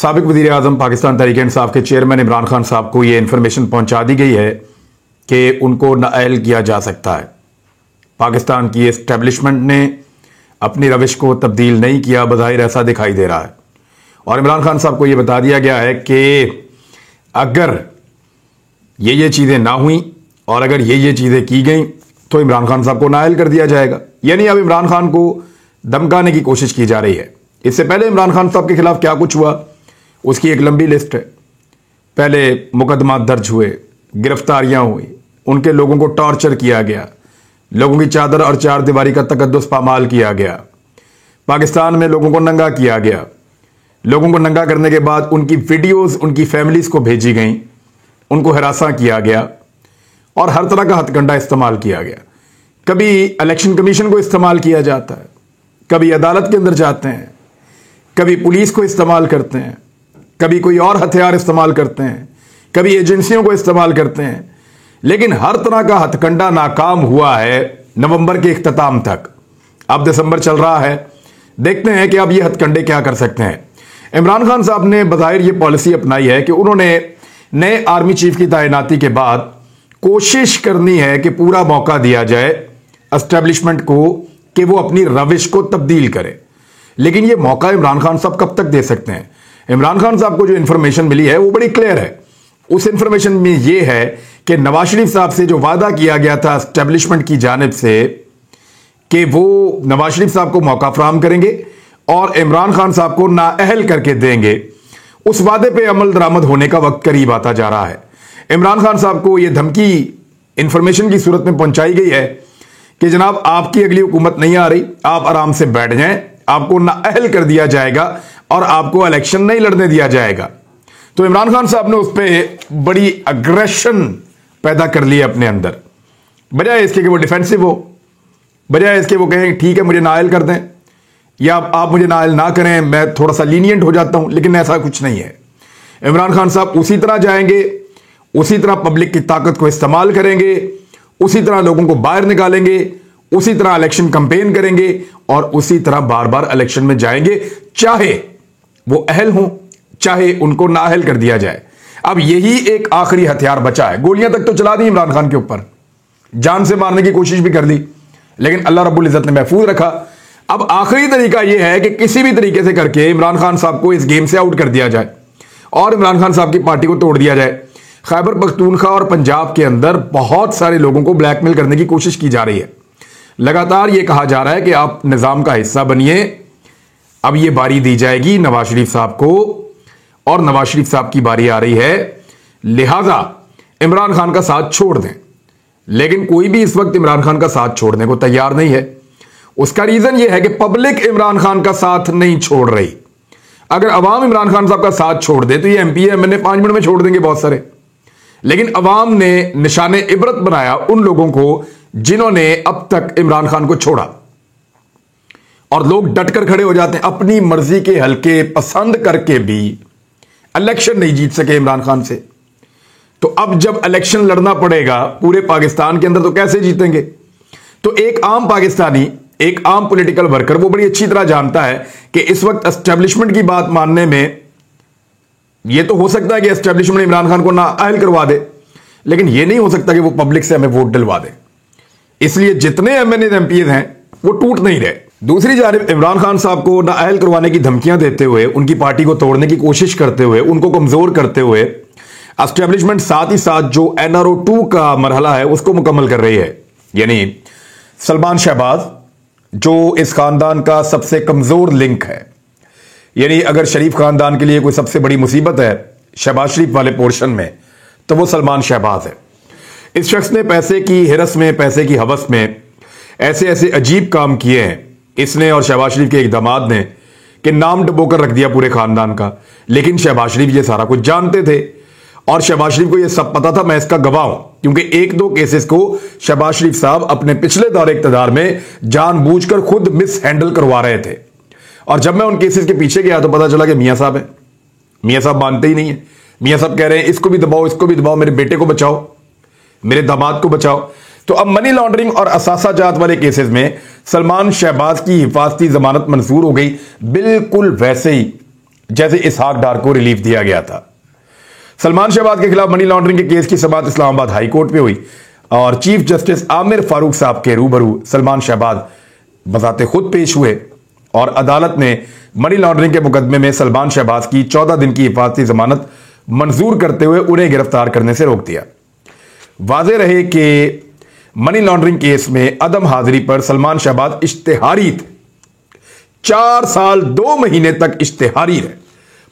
साबिक वज़ीर आज़म पाकिस्तान तहरीक-ए-इंसाफ के चेयरमैन इमरान खान साहब को ये इन्फॉर्मेशन पहुंचा दी गई है कि उनको नाअहल किया जा सकता है। पाकिस्तान की एस्टेब्लिशमेंट ने अपनी रविश को तब्दील नहीं किया, बज़ाहिर ऐसा दिखाई दे रहा है। और इमरान खान साहब को यह बता दिया गया है कि अगर ये चीज़ें ना हुई और अगर ये चीज़ें की गई तो इमरान खान साहब को नाअहल कर दिया जाएगा। यानी अब इमरान खान को धमकाने की कोशिश की जा रही है। इससे पहले इमरान खान साहब के खिलाफ क्या कुछ हुआ उसकी एक लंबी लिस्ट है। पहले मुकदमा दर्ज हुए, गिरफ्तारियां हुई, उनके लोगों को टॉर्चर किया गया, लोगों की चादर और चार दीवारी का तकद्दुस पामाल किया गया, पाकिस्तान में लोगों को नंगा किया गया। लोगों को नंगा करने के बाद उनकी वीडियोस उनकी फैमिलीज को भेजी गई, उनको हिरासा किया गया और हर तरह का हथकंडा इस्तेमाल किया गया। कभी इलेक्शन कमीशन को इस्तेमाल किया जाता है, कभी अदालत के अंदर जाते हैं, कभी पुलिस को इस्तेमाल करते हैं, कभी कोई और हथियार इस्तेमाल करते हैं, कभी एजेंसियों को इस्तेमाल करते हैं, लेकिन हर तरह का हथकंडा नाकाम हुआ है नवंबर के इख्तिताम तक। अब दिसंबर चल रहा है, देखते हैं कि अब ये हथकंडे क्या कर सकते हैं। इमरान खान साहब ने बज़ाहिर ये पॉलिसी अपनाई है कि उन्होंने नए आर्मी चीफ की तैनाती के बाद कोशिश करनी है कि पूरा मौका दिया जाए एस्टेब्लिशमेंट को कि वो अपनी रविश को तब्दील करे। लेकिन ये मौका इमरान खान साहब कब तक दे सकते हैं? इमरान खान साहब को जो इंफॉर्मेशन मिली है वो बड़ी क्लियर है। उस इंफॉर्मेशन में ये है कि नवाज शरीफ साहब से जो वादा किया गया था एस्टेब्लिशमेंट की जानिब से कि वो नवाज शरीफ साहब को मौका फराहम करेंगे और इमरान खान साहब को नाअहल करके देंगे, उस वादे पे अमल दरामद होने का वक्त करीब आता जा रहा है। इमरान खान साहब को यह धमकी इंफॉर्मेशन की सूरत में पहुंचाई गई है कि जनाब आपकी अगली हुकूमत नहीं आ रही, आप आराम से बैठ जाएं, आपको नाअहल कर दिया जाएगा और आपको इलेक्शन नहीं लड़ने दिया जाएगा। तो इमरान खान साहब ने उस पर बड़ी अग्रेशन पैदा कर ली अपने अंदर। बजाय इसके कि वो डिफेंसिव हो, बजाय इसके वो कहें ठीक है मुझे नाअहल कर दें या आप मुझे नाअहल ना करें, मैं थोड़ा सा लीनियंट हो जाता हूं, लेकिन ऐसा कुछ नहीं है। इमरान खान साहब उसी तरह जाएंगे, उसी तरह पब्लिक की ताकत को इस्तेमाल करेंगे, उसी तरह लोगों को बाहर निकालेंगे, उसी तरह इलेक्शन कैंपेन करेंगे और उसी तरह बार बार इलेक्शन में जाएंगे, चाहे वो अहल हों चाहे उनको नाअहल कर दिया जाए। अब यही एक आखिरी हथियार बचा है। गोलियां तक तो चला दी इमरान खान के ऊपर, जान से मारने की कोशिश भी कर ली, लेकिन अल्लाह रब्बुल इज्जत ने महफूज रखा। अब आखिरी तरीका यह है कि किसी भी तरीके से करके इमरान खान साहब को इस गेम से आउट कर दिया जाए और इमरान खान साहब की पार्टी को तोड़ दिया जाए। खैबर पख्तूनख्वा और पंजाब के अंदर बहुत सारे लोगों को ब्लैकमेल करने की कोशिश की जा रही है। लगातार यह कहा जा रहा है कि आप निजाम का हिस्सा बनिए। अब यह बारी दी जाएगी नवाज शरीफ साहब को और नवाज शरीफ साहब की बारी आ रही है, लिहाजा इमरान खान का साथ छोड़ दें। लेकिन कोई भी इस वक्त इमरान खान का साथ छोड़ने को तैयार नहीं है। उसका रीजन यह है कि पब्लिक इमरान खान का साथ नहीं छोड़ रही। अगर अवाम इमरान खान साहब का साथ छोड़ दे तो ये एमपी एमएनए 5 मिनट में छोड़ देंगे बहुत सारे। लेकिन अवाम ने निशाने इबरत बनाया उन लोगों को जिन्होंने अब तक इमरान खान को छोड़ा, और लोग डटकर खड़े हो जाते हैं। अपनी मर्जी के हल्के पसंद करके भी इलेक्शन नहीं जीत सके इमरान खान से, तो अब जब इलेक्शन लड़ना पड़ेगा पूरे पाकिस्तान के अंदर तो कैसे जीतेंगे? तो एक आम पाकिस्तानी, एक आम पॉलिटिकल वर्कर वो बड़ी अच्छी तरह जानता है कि इस वक्त एस्टेब्लिशमेंट की बात मानने में यह तो हो सकता है कि एस्टेब्लिशमेंट इमरान खान को नाअहल करवा दे, लेकिन यह नहीं हो सकता कि वो पब्लिक से हमें वोट दिलवा दे। इसलिए जितने एमएनए एमपीज हैं वो टूट नहीं रहे। दूसरी जानिब इमरान खान साहब को नाअहल करवाने की धमकियां देते हुए, उनकी पार्टी को तोड़ने की कोशिश करते हुए, उनको कमजोर करते हुए एस्टेब्लिशमेंट साथ ही साथ जो NRO 2 का मरहला है उसको मुकम्मल कर रही है। यानी सलमान शहबाज जो इस खानदान का सबसे कमजोर लिंक है, यानी अगर शरीफ खानदान के लिए कोई सबसे बड़ी मुसीबत है शहबाज शरीफ वाले पोर्शन में, तो वो सलमान शहबाज है। इस शख्स ने पैसे की हिरस में, पैसे की हवस में ऐसे ऐसे अजीब काम किए हैं इसने और शहबाज शरीफ के एक दामाद ने कि नाम डुबोकर रख दिया पूरे खानदान का। लेकिन शहबाज शरीफ ये सारा कुछ जानते थे और शहबाज शरीफ को यह सब पता था। मैं इसका गवाह हूं क्योंकि 1-2 केसेस को शहबाज शरीफ साहब अपने पिछले दौरे इख्तिदार में जानबूझकर खुद मिस हैंडल करवा रहे थे। और जब मैं उन केसेस के पीछे गया तो पता चला कि मियां साहब है। मियां साहब मानते ही नहीं है। मियां साहब कह रहे हैं इसको भी दबाओ, इसको भी दबाओ, मेरे बेटे को बचाओ, मेरे दामाद को बचाओ। तो अब मनी लॉन्ड्रिंग और असासा जात वाले केसेस में सलमान शहबाज की हिफाजती जमानत मंजूर हो गई, बिल्कुल वैसे ही जैसे इसहाक डार को रिलीफ दिया गया था। सलमान शहबाज के खिलाफ मनी लॉन्ड्रिंग के केस की समाअत इस्लामाबाद हाई कोर्ट में हुई और चीफ जस्टिस आमिर फारूक साहब के रूबरू सलमान शहबाज बजाते खुद पेश हुए और अदालत ने मनी लॉन्ड्रिंग के मुकदमे में सलमान शहबाज की 14 दिन की हिफाजती जमानत मंजूर करते हुए उन्हें गिरफ्तार करने से रोक दिया। वाज़ेह रहे कि मनी लॉन्ड्रिंग केस में अदम हाजिरी पर सलमान शहबाज इश्तेहारी थे। 4 साल 2 महीने तक इश्तेहारी रहे,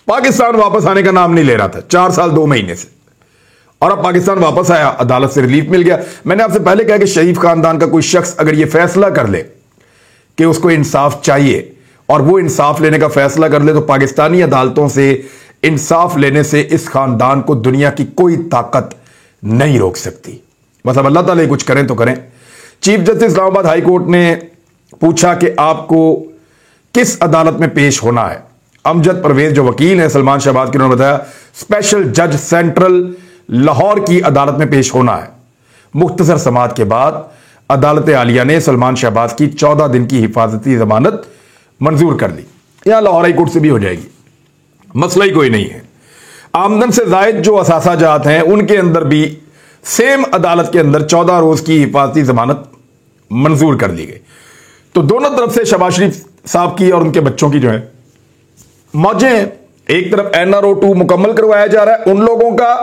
पाकिस्तान वापस आने का नाम नहीं ले रहा था 4 साल 2 महीने से, और अब पाकिस्तान वापस आया, अदालत से रिलीफ मिल गया। मैंने आपसे पहले कहा कि शरीफ खानदान का कोई शख्स अगर यह फैसला कर ले कि उसको इंसाफ चाहिए और वो इंसाफ लेने का फैसला कर ले, तो पाकिस्तानी अदालतों से इंसाफ लेने से इस खानदान को दुनिया की कोई ताकत नहीं रोक सकती। बस अब अल्लाह ताला कुछ करें तो करें। Chief justice Islamabad high court ने पूछा कि आपको किस अदालत में पेश होना है। अमजद परवेज जो वकील हैं सलमान शहबाज के, उन्होंने बताया स्पेशल जज सेंट्रल लाहौर की अदालत में पेश होना है। मुख्तसर समाअत के बाद अदालत आलिया ने सलमान शहबाज की 14 दिन की हिफाजती जमानत मंजूर कर ली। यहां लाहौर हाई कोर्ट से भी हो जाएगी, मसला ही कोई नहीं है। आमदन से जायद जो असासा जात हैं उनके अंदर भी सेम अदालत के अंदर 14 रोज की हिफाजती जमानत मंजूर कर ली गई। तो दोनों तरफ से शहबाज शरीफ साहब की और उनके बच्चों की जो है मौजें। एक तरफ NRO 2 मुकम्मल करवाया जा रहा है उन लोगों का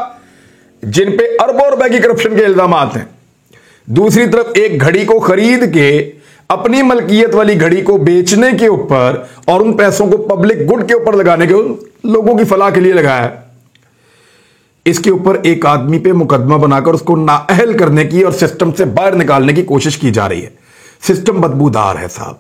जिन पे अरबों रुपए की करप्शन के इल्जाम हैं, दूसरी तरफ एक घड़ी को खरीद के अपनी मलकियत वाली घड़ी को बेचने के ऊपर और उन पैसों को पब्लिक गुड के ऊपर लगाने के, लोगों की फलाह के लिए लगाया है। इसके ऊपर एक आदमी पे मुकदमा बनाकर उसको नाअहल करने की और सिस्टम से बाहर निकालने की कोशिश की जा रही है। सिस्टम बदबूदार है साहब,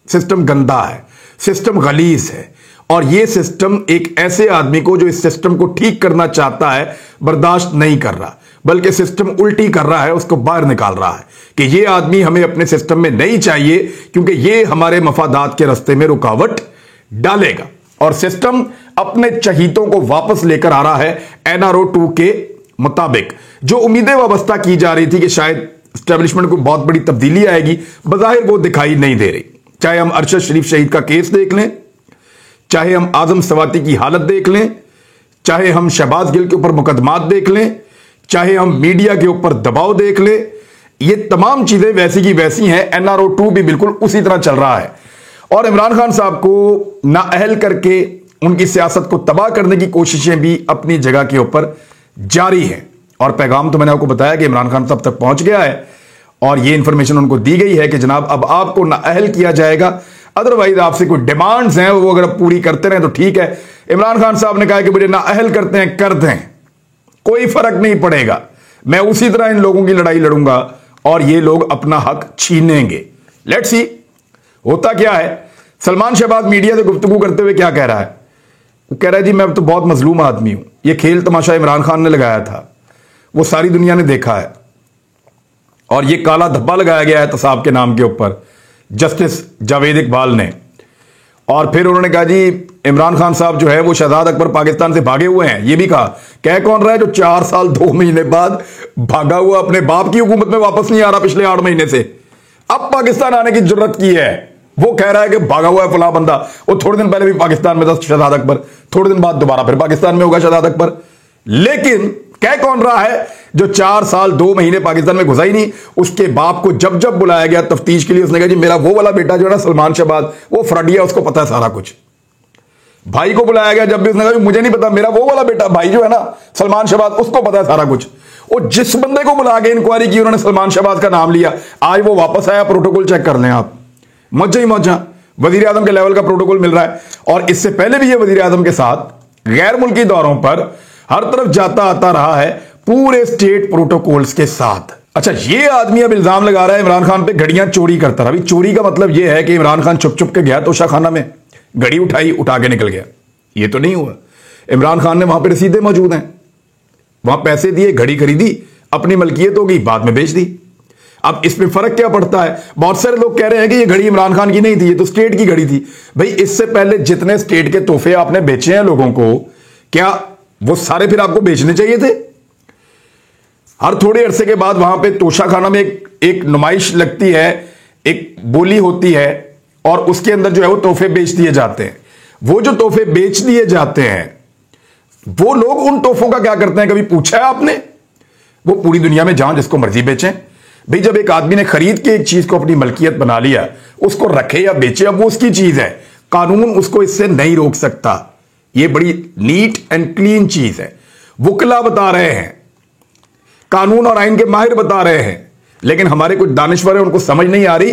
सिस्टम गंदा है, सिस्टम गलीज है, और यह सिस्टम एक ऐसे आदमी को जो इस सिस्टम को ठीक करना चाहता है बर्दाश्त नहीं कर रहा, बल्कि सिस्टम उल्टी कर रहा है, उसको बाहर निकाल रहा है कि यह आदमी हमें अपने सिस्टम में नहीं चाहिए क्योंकि यह हमारे मफादात के रास्ते में रुकावट डालेगा। और सिस्टम अपने चहीतों को वापस लेकर आ रहा है NRO 2 के मुताबिक। जो उम्मीदें वाबस्ता की जा रही थी कि शायद एस्टेब्लिशमेंट को बहुत बड़ी तब्दीली आएगी, बज़ाहिर वो दिखाई नहीं दे रही। चाहे हम अरशद शरीफ शहीद का केस देख लें, चाहे हम आजम सवाती की हालत देख लें, चाहे हम शहबाज गिल के ऊपर मुकदमात देख लें, चाहे हम मीडिया के ऊपर दबाव देख लें, ये तमाम चीजें वैसी की वैसी हैं। NRO 2 भी बिल्कुल उसी तरह चल रहा है और इमरान खान साहब को नाअहल करके उनकी सियासत को तबाह करने की कोशिशें भी अपनी जगह के ऊपर जारी हैं। और पैगाम तो मैंने आपको बताया कि इमरान खान साहब तक पहुंच गया है और यह इंफॉर्मेशन उनको दी गई है कि जनाब अब आपको नाअहल किया जाएगा, अदरवाइज आपसे कोई डिमांड्स हैं वो अगर पूरी करते रहे तो ठीक है। इमरान खान साहब ने कहा कि मुझे नाअहल करते हैं कर दें, कोई फर्क नहीं पड़ेगा, मैं उसी तरह इन लोगों की लड़ाई लड़ूंगा और ये लोग अपना हक छीनेंगे। लेट्स सी होता क्या है। सलमान शहबाज मीडिया से गुफ्तगू करते हुए क्या कह रहा है, वो कह रहा है जी मैं तो बहुत मजलूम आदमी हूं, ये खेल तमाशा इमरान खान ने लगाया था, वो सारी दुनिया ने देखा है और ये काला धब्बा लगाया गया है तसाब के नाम के ऊपर जस्टिस जावेद इकबाल ने। और फिर उन्होंने कहा जी इमरान खान साहब जो है वो शहजाद अकबर पाकिस्तान से भागे हुए हैं। ये भी कहा, कह कौन रहा है जो 4 साल 2 महीने बाद भागा हुआ अपने बाप की हुकूमत में वापस नहीं आ रहा पिछले 8 महीने से, अब पाकिस्तान आने की जरूरत की है। वो कह रहा है कि भागा हुआ है फला बंदा, वो थोड़े दिन पहले भी पाकिस्तान में था शहजाद अकबर, थोड़े दिन बाद दोबारा फिर पाकिस्तान में होगा शहजाद अकबर। लेकिन कह कौन रहा है जो 4 साल 2 महीने पाकिस्तान में घुसा ही नहीं, उसके बाप को जब जब बुलाया गया तफ्तीश के लिए उसने कहा जी मेरा वो वाला बेटा जो है ना सलमान शहबाज, वो फ्रडिया, उसको पता है सारा कुछ। भाई को बुलाया गया जब भी उसने कहा मुझे नहीं पता, मेरा वो वाला बेटा भाई जो है ना सलमान शहबाज, उसको पता है सारा कुछ। और जिस बंदे को बुला के इंक्वायरी की उन्होंने सलमान शहबाज का नाम लिया, आज वो वापस आया, प्रोटोकॉल चेक कर लें आप, मौजा ही मौजा, वजीर आजम के लेवल का प्रोटोकॉल मिल रहा है। और इससे पहले भी ये वजीर आजम के साथ गैर मुल्की दौरों पर हर तरफ जाता आता रहा है पूरे स्टेट प्रोटोकॉल्स के साथ। अच्छा, ये आदमी अब इल्जाम लगा रहा है इमरान खान पे घड़ियां चोरी करता रहा। अभी चोरी का मतलब यह है कि इमरान खान छुप छुप के गया तोशा खाना में, घड़ी उठाई, उठा के निकल गया, ये तो नहीं हुआ। इमरान खान ने वहां पर रसीदें मौजूद हैं, वहां पैसे दिए, घड़ी खरीदी, अपनी मलकियत हो गई, बाद में बेच दी। अब इसमें फर्क क्या पड़ता है? बहुत सारे लोग कह रहे हैं कि ये घड़ी इमरान खान की नहीं थी, ये तो स्टेट की घड़ी थी। भाई इससे पहले जितने स्टेट के तोहफे आपने बेचे हैं लोगों को, क्या वो सारे फिर आपको बेचने चाहिए थे? हर थोड़े अरसे के बाद वहां पे तोशा खाना में एक नुमाइश लगती है, एक बोली होती है और उसके अंदर जो है वो तोहफे बेच दिए जाते हैं। वो जो तोहफे बेच दिए जाते हैं, वो लोग उन तोहफों का क्या करते हैं, कभी पूछा है आपने? वो पूरी दुनिया में जहां जिसको मर्जी बेचें भाई। जब एक आदमी ने खरीद के एक चीज को अपनी मलकियत बना लिया, उसको रखे या बेचे, अब वो उसकी चीज है, कानून उसको इससे नहीं रोक सकता। ये बड़ी नीट एंड क्लीन चीज है। वुकला बता रहे हैं, कानून और आइन के माहिर बता रहे हैं, लेकिन हमारे कुछ दानिश्वर हैं, उनको समझ नहीं आ रही,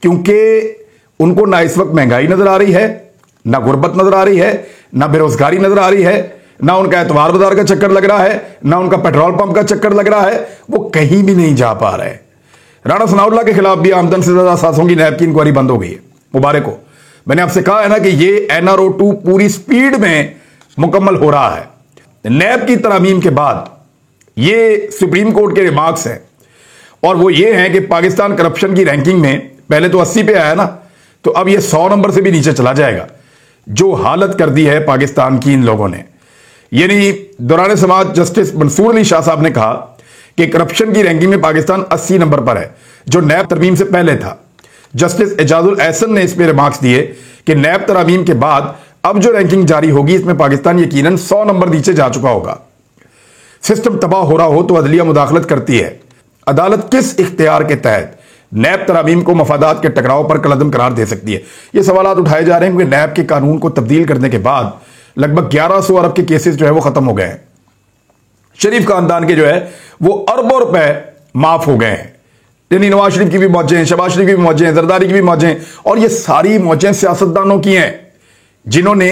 क्योंकि उनको ना इस वक्त महंगाई नजर आ रही है, ना गुर्बत नजर आ रही है, ना बेरोजगारी नजर आ रही है, ना उनका एतवार बाजार का चक्कर लग रहा है, ना उनका पेट्रोल पंप का चक्कर लग रहा है। वो कहीं भी नहीं जा पा रहे। राणा सनाउल्लाह के खिलाफ भी आमदन से ज्यादा असासों की नैब की इंक्वायरी बंद हो गई है। मुबारक हो। मैंने आपसे कहा है ना कि ये NRO2 पूरी स्पीड में मुकम्मल हो रहा है। नैब की तरामीम के बाद ये सुप्रीम कोर्ट के रिमार्क्स हैं, और वो ये हैं कि पाकिस्तान करप्शन की रैंकिंग में पहले तो 80 पे आया ना, तो अब ये 100 नंबर से भी नीचे चला जाएगा। जो हालत कर दी है पाकिस्तान की इन लोगों ने। यानी दौरान समाज जस्टिस मंसूर अली शाह साहब ने कहा कि करप्शन की रैंकिंग में पाकिस्तान 80 नंबर पर है, जो नैब तरमीम से पहले था। जस्टिस एजाजुल एहसन ने इस पे रिमार्क्स दिए कि नैब तरमीम के बाद अब जो रैंकिंग जारी होगी, इसमें पाकिस्तान यकीनन 100 नंबर नीचे जा चुका होगा। सिस्टम तबाह हो रहा हो तो अदलिया मुदाखलत करती है। अदालत किस इख्तियार के तहत नैब तरामीम को मफादात के टकराव पर कलअदम करार दे सकती है? ये सवाल उठाए जा रहे हैं क्योंकि नैब के कानून को तब्दील करने के बाद लगभग 1100 अरब के केसेस जो है वो खत्म हो गए हैं। शरीफ खानदान के जो है वो अरबों रुपए माफ हो गए हैं। यानी नवाज शरीफ की भी मौजें, शहबाज शरीफ की भी मौजें, जरदारी की भी मौजें, और ये सारी मौजें सियासतदानों की हैं जिन्होंने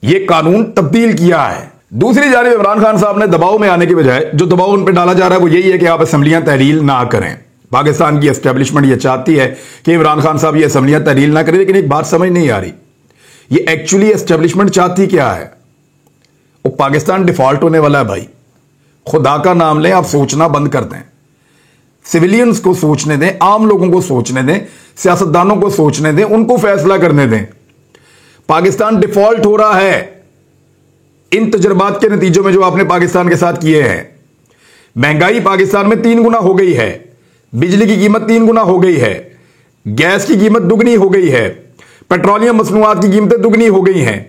ये कानून तब्दील किया है। दूसरी जानिब इमरान खान साहब ने दबाव में आने की बजाय जो दबाव उन पर डाला जा रहा है वो यही है कि आप असम्बलियां तहरील ना करें। पाकिस्तान की एस्टेब्लिशमेंट ये चाहती है कि इमरान खान साहब ये असम्बलियां तहरील ना करें, लेकिन एक बात समझ नहीं आ रही, ये एक्चुअली एस्टेब्लिशमेंट चाहती क्या है? वो पाकिस्तान डिफॉल्ट होने वाला है भाई। खुदा का नाम लें, आप सोचना बंद कर दें। सिविलियंस को सोचने दें, आम लोगों को सोचने दें, सियासतदानों को सोचने दें, उनको फैसला करने दें। पाकिस्तान डिफॉल्ट हो रहा है इन तजर्बात के नतीजों में जो आपने पाकिस्तान के साथ किए हैं। महंगाई पाकिस्तान में 3 गुना हो गई है, बिजली की कीमत 3 गुना हो गई है, गैस की कीमत दुगनी हो गई है, पेट्रोलियम मसनूआत की कीमतें दुगनी हो गई हैं।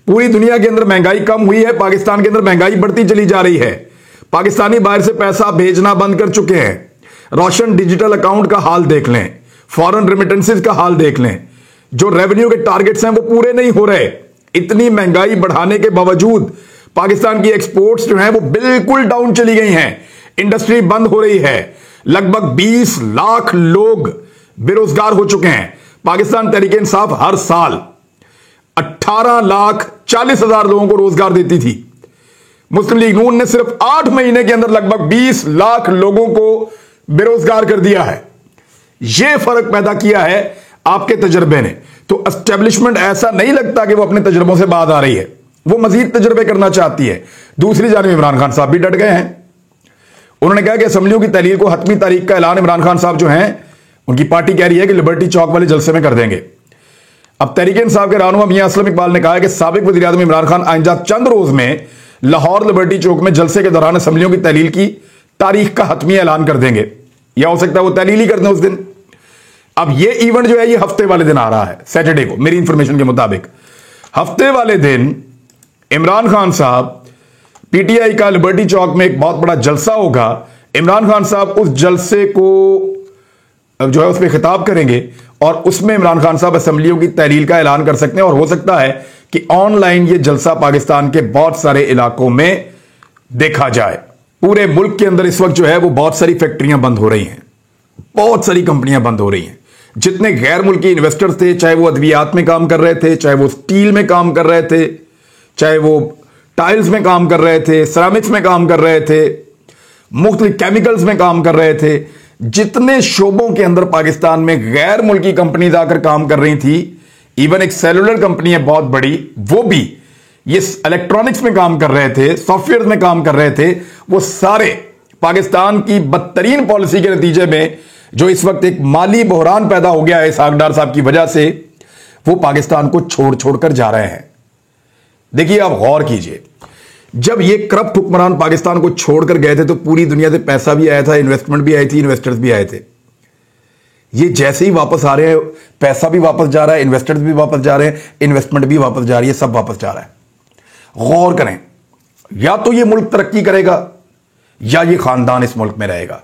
पूरी दुनिया के अंदर महंगाई कम हुई है, पाकिस्तान के अंदर महंगाई बढ़ती चली जा रही है। पाकिस्तानी बाहर से पैसा भेजना बंद कर चुके हैं। रोशन डिजिटल अकाउंट का हाल देख लें, फॉरेन रेमिटेंसेस का हाल देख लें। जो रेवेन्यू के टारगेट्स हैं वो पूरे नहीं हो रहे। इतनी महंगाई बढ़ाने के बावजूद पाकिस्तान की एक्सपोर्ट्स जो हैं वो बिल्कुल डाउन चली गई हैं। इंडस्ट्री बंद हो रही है। लगभग 20 लाख लोग बेरोजगार हो चुके हैं। पाकिस्तान तहरीक इंसाफ हर साल 18,40,000 लोगों को रोजगार देती थी। मुस्लिम लीग नून ने सिर्फ 8 महीने के अंदर लगभग 20 लाख लोगों को बेरोजगार कर दिया है। यह फर्क पैदा किया है आपके तजर्बे ने। तो एस्टेब्लिशमेंट ऐसा नहीं लगता कि वो अपने तजर्बों से बात आ रही है, वो मजीद तजर्बे करना चाहती है। दूसरी जानिब इमरान खान साहब भी डट गए हैं। उन्होंने कहा कि असम्बलियों की तहलील को हतमी तारीख का ऐलान इमरान खान साहब जो हैं उनकी पार्टी कह रही है कि लिबर्टी चौक वाले जलसे में कर देंगे। अब तहरीक इंसाफ के रहनुमा मियां असलम इकबाल ने कहा है कि साबिक वज़ीर आज़म इमरान खान आइंदा चंद रोज में लाहौर लिबर्टी चौक में जलसे के दौरान असम्बलियों की तहलील की तारीख का हतमी ऐलान कर देंगे, या हो सकता है वो तहलील ही कर दें उस दिन। अब ये इवेंट जो है ये हफ्ते वाले दिन आ रहा है, सैटरडे को, मेरी इंफॉर्मेशन के मुताबिक। हफ्ते वाले दिन इमरान खान साहब पीटीआई का लिबर्टी चौक में एक बहुत बड़ा जलसा होगा। इमरान खान साहब उस जलसे को जो है उस पर खिताब करेंगे और उसमें इमरान खान साहब असम्बलियों की तहलील का ऐलान कर सकते हैं। और हो सकता है कि ऑनलाइन ये जलसा पाकिस्तान के बहुत सारे इलाकों में देखा जाए। पूरे मुल्क के अंदर इस वक्त जो है वो बहुत सारी फैक्ट्रियां बंद हो रही हैं, बहुत सारी कंपनियां बंद हो रही हैं। जितने गैर मुल्की इन्वेस्टर्स थे, चाहे वो अद्वियात में काम कर रहे थे, चाहे वो स्टील में काम कर रहे थे, चाहे वो टाइल्स में काम कर रहे थे, सिरामिक्स में काम कर रहे थे, मुख्तलिफ केमिकल्स में काम कर रहे थे, जितने शोबों के अंदर पाकिस्तान में गैर मुल्की कंपनीज आकर काम कर रही थी, इवन एक सेलुलर कंपनी है बहुत बड़ी, वो भी ये इलेक्ट्रॉनिक्स में काम कर रहे थे, सॉफ्टवेयर में काम कर रहे थे, वो सारे पाकिस्तान की बदतरीन पॉलिसी के नतीजे में जो इस वक्त एक माली बहरान पैदा हो गया है इसहाक डार साहब की वजह से, वो पाकिस्तान को छोड़ छोड़कर जा रहे हैं। देखिए आप गौर कीजिए, जब ये करप्ट हुक्मरान पाकिस्तान को छोड़कर गए थे तो पूरी दुनिया से पैसा भी आया था, इन्वेस्टमेंट भी आई थी, इन्वेस्टर्स भी आए थे। ये जैसे ही वापस आ रहे हैं, पैसा भी वापस जा रहा है, इन्वेस्टर्स भी वापस जा रहे हैं, इन्वेस्टमेंट भी वापस जा रही है, सब वापस जा रहा है। गौर करें, या तो ये मुल्क तरक्की करेगा या ये खानदान इस मुल्क में रहेगा।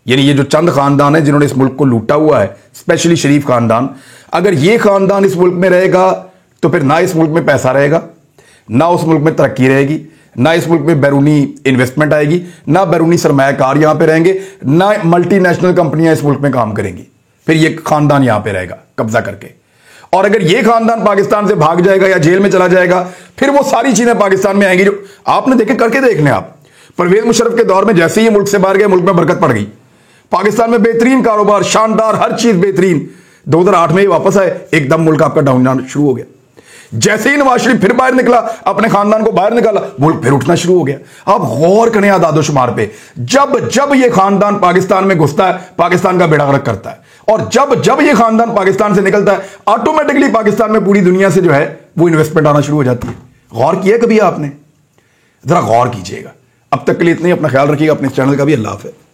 यानी ये जो चंद खानदान है जिन्होंने इस मुल्क को लूटा हुआ है, स्पेशली शरीफ खानदान, अगर ये खानदान इस मुल्क में रहेगा तो फिर ना इस मुल्क में पैसा रहेगा, ना उस मुल्क में तरक्की रहेगी, ना इस मुल्क में बैरूनी इन्वेस्टमेंट आएगी, ना बैरूनी सरमायाकार यहां पे रहेंगे, ना मल्टीनेशनल कंपनियां इस मुल्क में काम करेंगी। फिर ये खानदान यहां पे रहेगा कब्जा करके। और अगर ये खानदान पाकिस्तान से भाग जाएगा या जेल में चला जाएगा, फिर वो सारी चीजें पाकिस्तान में आएंगी जो आपने देखे, करके देख लें आप। परवेज मुशर्रफ के दौर में जैसे ही मुल्क से बाहर गए, मुल्क में बरकत पड़ गई। पाकिस्तान में बेहतरीन कारोबार, शानदार, हर चीज बेहतरीन। 2008 में ही वापस आए, एकदम मुल्क आपका डाउन जाना शुरू हो गया। जैसे ही नवाज शरीफ फिर बाहर निकला, अपने खानदान को बाहर निकाला, मुल्क फिर उठना शुरू हो गया। आप गौर करें आदादोशुमार पे, जब जब ये खानदान पाकिस्तान में घुसता है, पाकिस्तान का बेड़ा गर्क करता है, और जब जब ये खानदान पाकिस्तान से निकलता है, ऑटोमेटिकली पाकिस्तान में पूरी दुनिया से जो है वो इन्वेस्टमेंट आना शुरू हो जाती है। गौर किया कभी आपने? जरा गौर कीजिएगा। अब तक के लिए इतने ही, अपना ख्याल रखिएगा, अपने चैनल का भी। अल्लाह हाफ़िज़।